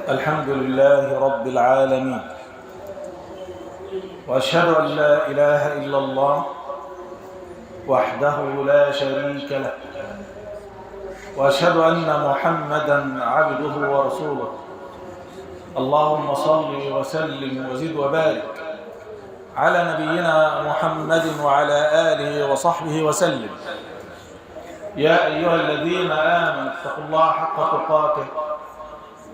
الحمد لله رب العالمين، وأشهد أن لا إله إلا الله وحده لا شريك له، وأشهد أن محمدًا عبده ورسوله. اللهم صل وسلم وزد وبارك على نبينا محمد وعلى آله وصحبه وسلم. يا أيها الذين آمنوا اتقوا الله حق تقاته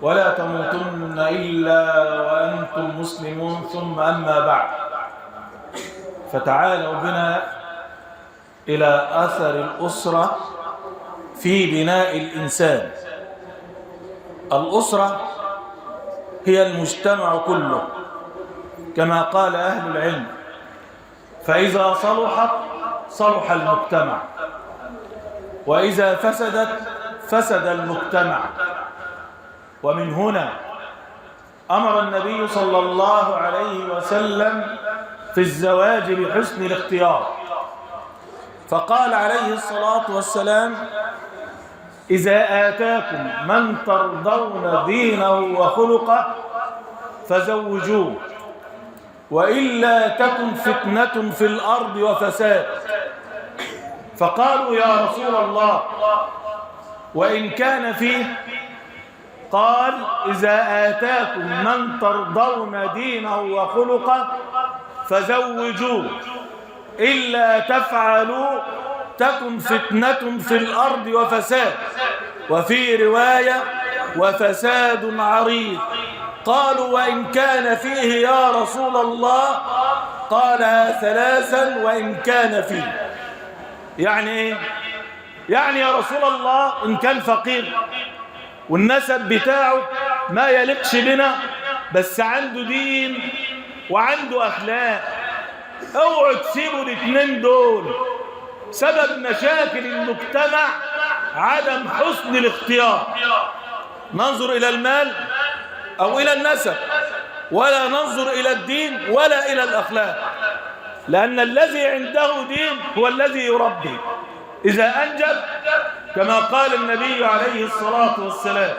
ولا تموتن إلا وأنتم مسلمون، ثم أما بعد، فتعالوا بنا إلى أثر الأسرة في بناء الإنسان. الأسرة هي المجتمع كله، كما قال أهل العلم: فإذا صلحت صلح المجتمع، وإذا فسدت فسد المجتمع. ومن هنا أمر النبي صلى الله عليه وسلم في الزواج بحسن الاختيار، فقال عليه الصلاة والسلام: إذا آتاكم من ترضون دينه وخلقه فزوجوه، وإلا تكن فتنة في الأرض وفساد. فقالوا: يا رسول الله، وإن كان فيه؟ قال: إذا آتاكم من ترضون دينه وخلقه فزوجوه، إلا تفعلوا تكن فتنة في الأرض وفساد. وفي رواية: وفساد عريض. قالوا: وإن كان فيه يا رسول الله؟ قالها ثلاثا: وإن كان فيه. يعني إيه؟ يعني يا رسول الله إن كان فقير والنسب بتاعه ما يليقش بنا، بس عنده دين وعنده أخلاق، اوعوا تسيبوا الاثنين دول. سبب مشاكل المجتمع عدم حسن الاختيار. ننظر إلى المال أو إلى النسب، ولا ننظر إلى الدين ولا إلى الأخلاق، لأن الذي عنده دين هو الذي يربي. إذا أنجب، كما قال النبي عليه الصلاة والسلام: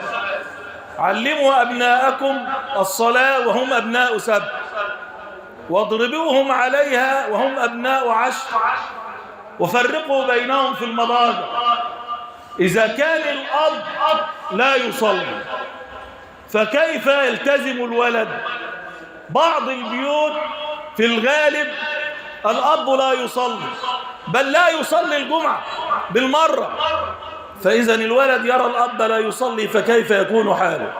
علموا أبناءكم الصلاة وهم أبناء 7، واضربوهم عليها وهم أبناء 10، وفرقوا بينهم في المضاجع. إذا كان الأب لا يصلي فكيف يلتزم الولد؟ بعض البيوت في الغالب الأب لا يصلي، بل لا يصلي الجمعة بالمرة. فإذا الولد يرى الأب لا يصلي، فكيف يكون حاله؟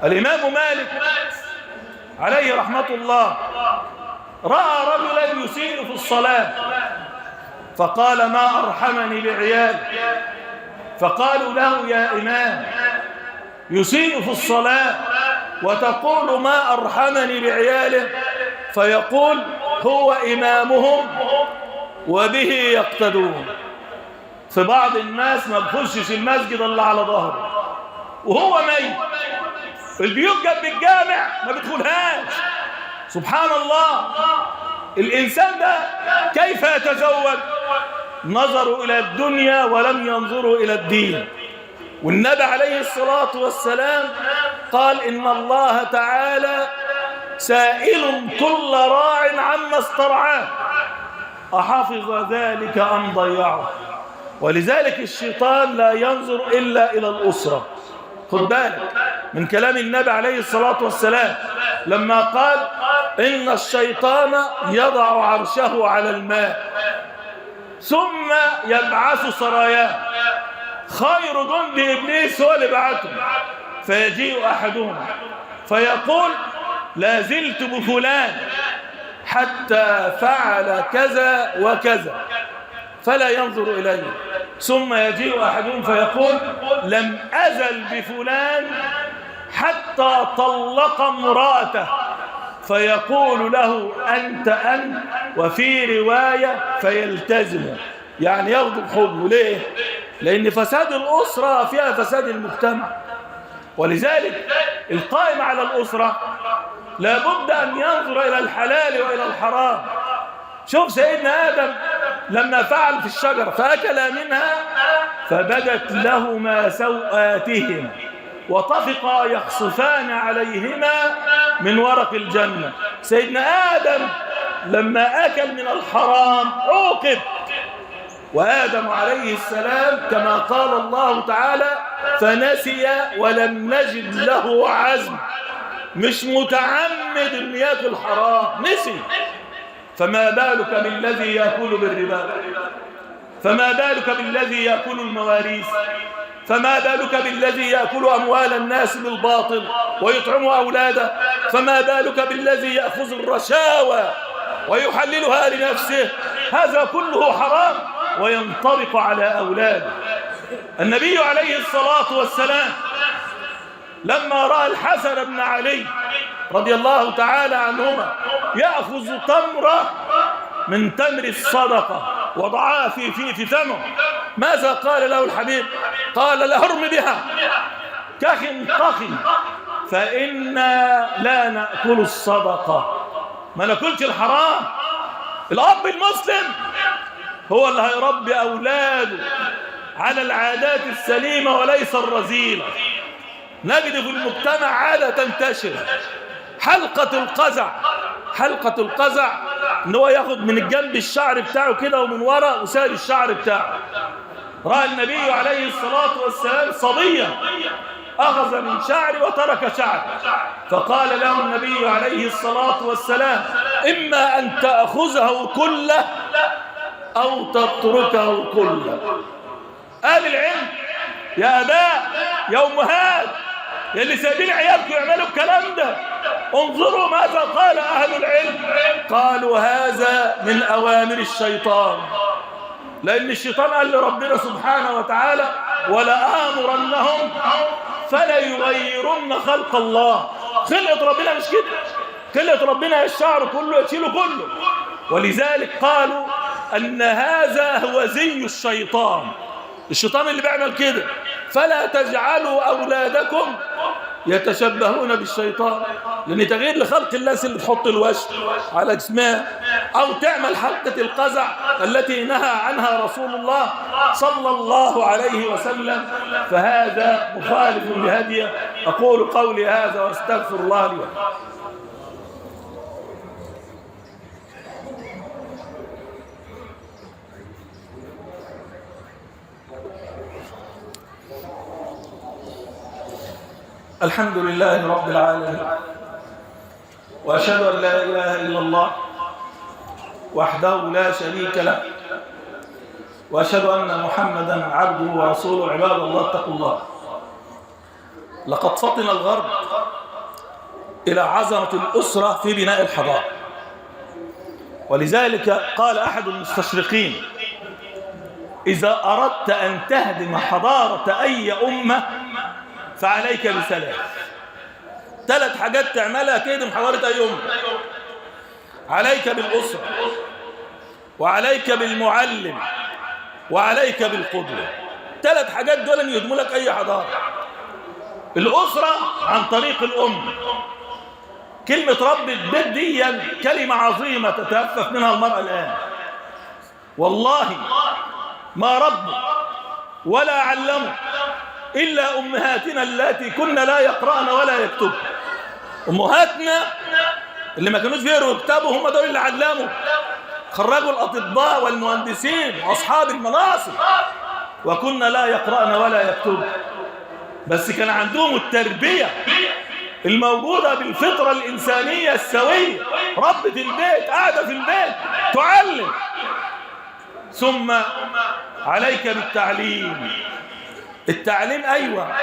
الإمام مالك عليه رحمة الله رأى رجلا يسيء في الصلاة، فقال: ما أرحمني بعيال. فقالوا له: يا إمام، يسيء في الصلاة وتقول ما أرحمني بعياله؟ فيقول: هو إمامهم وبه يقتدون. في بعض الناس ما بخشش المسجد إلا على ظهره وهو ميت، البيوت جنب الجامع ما بيدخلهاش. سبحان الله، الإنسان ده كيف يتزوج؟ نظروا إلى الدنيا ولم ينظروا إلى الدين. والنبي عليه الصلاة والسلام قال: إن الله تعالى سائل كل راع عما استرعاه، أحفظ ذلك أم ضيعه؟ ولذلك الشيطان لا ينظر إلا إلى الأسرة. خد بالك من كلام النبي عليه الصلاة والسلام لما قال: إن الشيطان يضع عرشه على الماء ثم يبعث سراياه، خير جند إبليس هو اللي بعته، فيجيء أحدهم فيقول: لا زلت بفلان حتى فعل كذا وكذا، فلا ينظر إليه. ثم يجيء أحدهم فيقول: لم أزل بفلان حتى طلق امرأته، فيقول له: أنت. وفي رواية: فيلتزم، يعني يغضب حبه. ليه؟ لأن فساد الأسرة فيها فساد المجتمع. ولذلك القائم على الأسرة لابد أن ينظر إلى الحلال وإلى الحرام. شوف سيدنا آدم لما فعل في الشجرة فأكل منها فبدت لهما سوآتهما وطفقا يخصفان عليهما من ورق الجنة. سيدنا آدم لما أكل من الحرام عوقب، وآدم عليه السلام كما قال الله تعالى فنسي ولم نجد له عزم، مش متعمد ان ياكل حرام، نسي. فما بالك بالذي يأكل بالربا، فما بالك بالذي يأكل المواريث، فما بالك بالذي يأكل أموال الناس بالباطل ويطعم أولاده، فما بالك بالذي يأخذ الرشاوى ويحللها لنفسه. هذا كله حرام وينطبق على أولاده. النبي عليه الصلاة والسلام لما رأى الحسن بن علي رضي الله تعالى عنهما يأخذ تمرة من تمر الصدقة وضعها في فمه، ماذا قال له الحبيب؟ قال له ارم بها كخ فإنا لا نأكل الصدقة، ما ناكلش الحرام. الأب المسلم هو اللي هيربي أولاده على العادات السليمة وليس الرذيلة. نجد في المجتمع عادة تنتشر حلقة القزع. حلقة القزع ان هو ياخد من الجنب الشعر بتاعه كده ومن وراء وسائل الشعر بتاعه. رأى النبي عليه الصلاة والسلام صبيا أخذ من شعري وترك شعري، فقال له النبي عليه الصلاة والسلام إما أن تأخذه كله أو تتركه كله. أهل العلم يا أباء يا أمهات يلي سايبين عيالكم يعملوا الكلام ده، انظروا ماذا قال أهل العلم. قالوا هذا من أوامر الشيطان، لأن الشيطان قال لربنا سبحانه وتعالى ولآمرنهم فلا يغيرن خلق الله. خلقة ربنا مش كده، خلقة ربنا الشعر كله يشيله كله. ولذلك قالوا أن هذا هو زي الشيطان، الشيطان اللي بيعمل كده. فلا تجعلوا أولادكم يتشبهون بالشيطان، لأن تغيير لخلق الله اللي تحط الوش على جسمها أو تعمل حلقة القزع التي نهى عنها رسول الله صلى الله عليه وسلم، فهذا مخالف لهديه. أقول قولي هذا واستغفر الله لي ولكم. الحمد لله رب العالمين، وأشهد أن لا إله إلا الله وحده لا شريك له، وأشهد أن محمدا عبده ورسوله. عباد الله اتقوا الله. لقد فطن الغرب إلى عظمة الأسرة في بناء الحضارة، ولذلك قال أحد المستشرقين إذا أردت أن تهدم حضارة أي أمة فعليك ثلاث حاجات تعملها تهدم حضارة أي أمة. عليك بالأسرة، وعليك بالمعلم، وعليك بالقدوة. ثلاث حاجات دول يهدموا لك أي حضارة. الأسرة عن طريق الأم. كلمة رب البيت دي كلمة عظيمة تتهفف منها المرأة الآن. والله ما رب ولا علموا إلا أمهاتنا التي كنا لا يقرأن ولا يكتبن. أمهاتنا اللي ما كانوش بيقروا ويكتبوا هم دول اللي علموا، خرجوا الأطباء والمهندسين وأصحاب المناصب، وكنا لا يقرأن ولا يكتبن. بس كان عندهم التربية الموجودة بالفطرة الإنسانية السوية. ربة البيت قاعدة في البيت تعلم. ثم عليك بالتعليم. التعليم أيوة،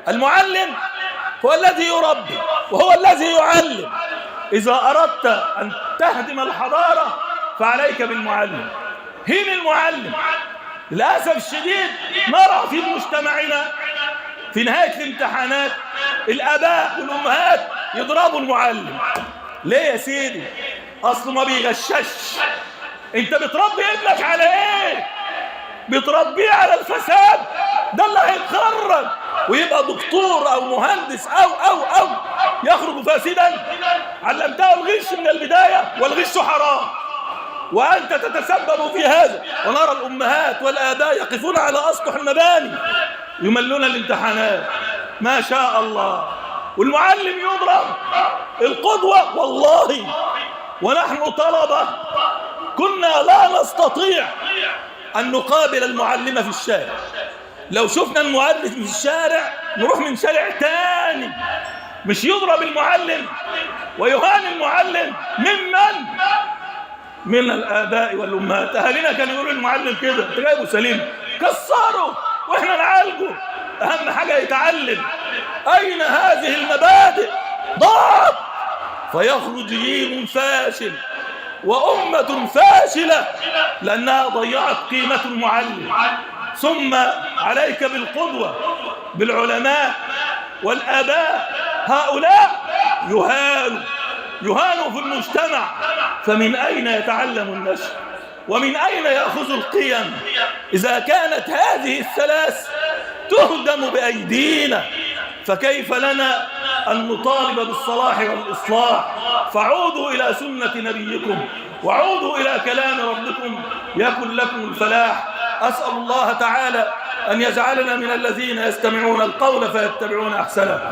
المعلم هو الذي يربي وهو الذي يعلم. إذا أردت أن تهدم الحضارة فعليك بالمعلم. هين المعلم. للأسف الشديد نرى في مجتمعنا في نهاية الامتحانات الآباء والأمهات يضربوا المعلم. ليه يا سيدي؟ أصله ما بيغشش. أنت بتربي ابنك على إيه؟ بتربيه على الفساد. ده اللي هيتخرج ويبقى دكتور أو مهندس أو يخرج فاسدا. علمته الغش من البداية، والغش حرام، وأنت تتسبب في هذا. ونرى الأمهات والآباء يقفون على أسطح المباني يملون الامتحانات. ما شاء الله، والمعلم يضرب، القدوة. والله ونحن طلبة كنا لا نستطيع أن نقابل المعلم في الشارع. لو شفنا المعلم في الشارع نروح من شارع تاني. مش يضرب المعلم ويهان المعلم. من الآباء والأمهات. أهلنا كانوا يقولوا المعلم كده، أنت جايبه سليم كسره وإحنا نعالجه، أهم حاجة يتعلم. أين هذه المبادئ؟ ضاعت، فيخرج جيل فاشل وأمة فاشلة لأنها ضيعت قيمة المعلم. ثم عليك بالقدوة، بالعلماء والآباء. هؤلاء يهانوا في المجتمع، فمن أين يتعلم النشء ومن أين يأخذ القيم إذا كانت هذه الثلاث تهدم بأيدينا؟ فكيف لنا أن نطالب بالصلاح والإصلاح؟ فعودوا إلى سنة نبيكم وعودوا إلى كلام ربكم يكن لكم الفلاح. أسأل الله تعالى أن يجعلنا من الذين يستمعون القول فيتبعون أحسنه.